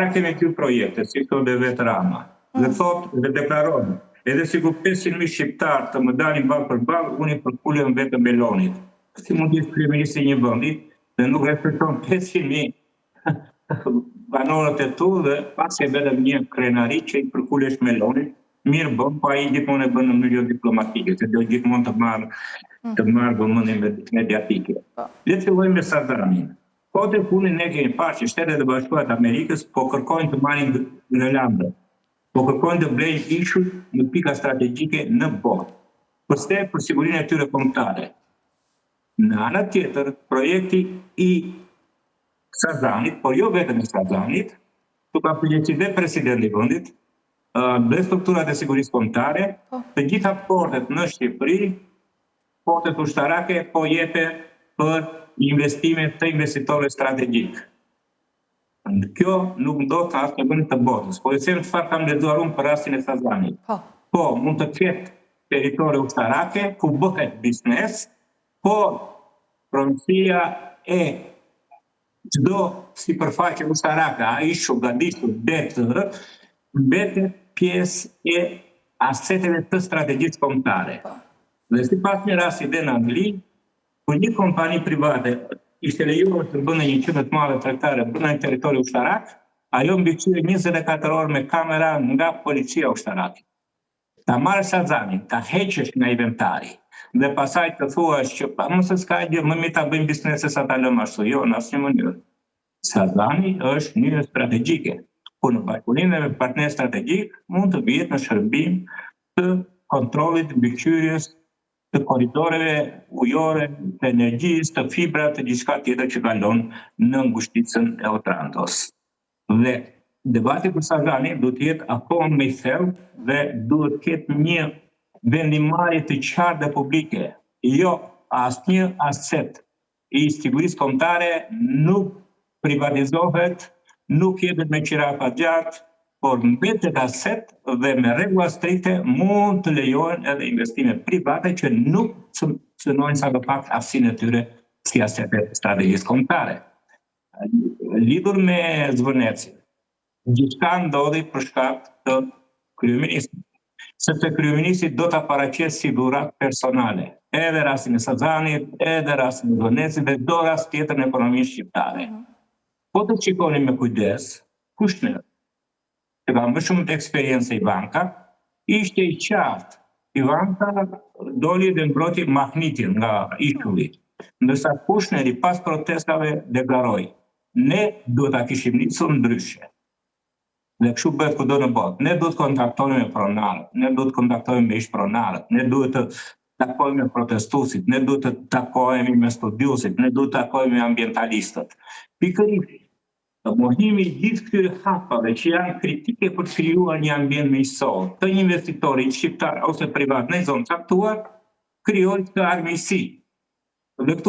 Para kemi ky projekte, si këto dhe vetë Rama, dhe thot dhe deklaron, edhe si ku 500.000 shqiptarë të më dalin ballë për ballë, unë i përkulem vetë Melonit. Si mund të jetë kryeministri i një vendi dhe nuk respekton 500.000 banorët e tu dhe pasi e vetëm një krenari që i përkulesh Melonit, mirë bën, po ai gjithmonë e bën në mënyrë diplomatike, se do gjithmonë të marrë vëmendjen mediatike. Le të fillojmë me Sadanin. Po të punin ne kemi parë që Shtetet e Bashkuara të Amerikës po kërkojnë të marrin Grenlandën, po kërkojnë të blejnë ishuj në pika strategjike në botë, përste për sigurinë e tyre kombëtare. Në ana tjetër, projekti i Sazanit, por jo vetëm i Sazanit, tu ka përgjegjësi dhe presidenti i vendit, dhe strukturat e sigurisë kombëtare, të gjitha portet në Shqipëri, portet ushtarake po jepe për investime të investitorëve strategjik. Kjo nuk ndodh në asnjë vend të botës. Po e them çfarë kam lexuar unë për rastin e Sazanit. Po, mund të ketë territori ushtarake ku bëhet biznes, por pronësia e çdo sipërfaqe ushtarake, ai shugadisur detë, mbetet pjesë e aseteve të strategjisë kombëtare. Dhe sipas një rasti dhe në Angli, kur një kompani private ishte lejuar të bënte një qendër të madhe tregtare brenda një territori ushtarak, ajo mbikëqyroi 24 orë me kamera nga policia ushtarake. Ta marrësh Sazanin, ta heqësh nga inventari dhe pasaj të thuash që mos s'ka gjë, më mirë ta bëjmë biznes se sa ta lëmë ashtu. Jo, në asnjë mënyrë. Sazani është një strategjike. Ku në bashkëpunimin me partner strategjik mund të vihet në shërbim të kontrollit të mbikëqyrjes të koridoreve ujore, të energjisë, të fibra, të gjithçka tjetër që kalon në ngushticën e Otrantos. Dhe debati për Sazanin duhet të jetë akoma më i thellë dhe duhet të ketë një vendimarrje të qartë dhe publike. Jo asnjë aset i sigurisë kombëtare nuk privatizohet, nuk jepet me qirafa gjatë, por mbetet aset dhe me rregulla strikte mund të lejohen edhe investime private që nuk synojnë sa do pak aftësinë e tyre si asete strategjisë kombëtare. Lidhur me Zvënecin, gjithçka ndodhi për shkak të kryeministit, sepse kryeministi do ta paraqesë si dhuratë personale, edhe rastin e Sazanit, edhe rastin e Zvënecit dhe do rast tjetër në ekonominë shqiptare. Po të shikoni me kujdes, Kushner, që ka më shumë të eksperiencë i banka, ishte i qartë. Ivanka doli dhe mbroti Mahnitin nga ishulli, ndërsa Kushneri pas protestave deklaroi, ne duhet ta kishim nisur ndryshe. Dhe kështu bëhet kudo në botë. Ne duhet të kontaktojmë me pronarët, ne duhet të kontaktojmë me ish pronarët, ne duhet të takohemi me protestuesit, ne duhet të takohemi me studiuesit, ne duhet të takohemi me ambientalistët. Pikërisht, mohimi i gjithë këtyre hapave që janë kritike për të krijuar një ambient miqësor të një investitori shqiptar ose privat në zonë caktuar, krijojnë këtë armiqësi. Dhe këtu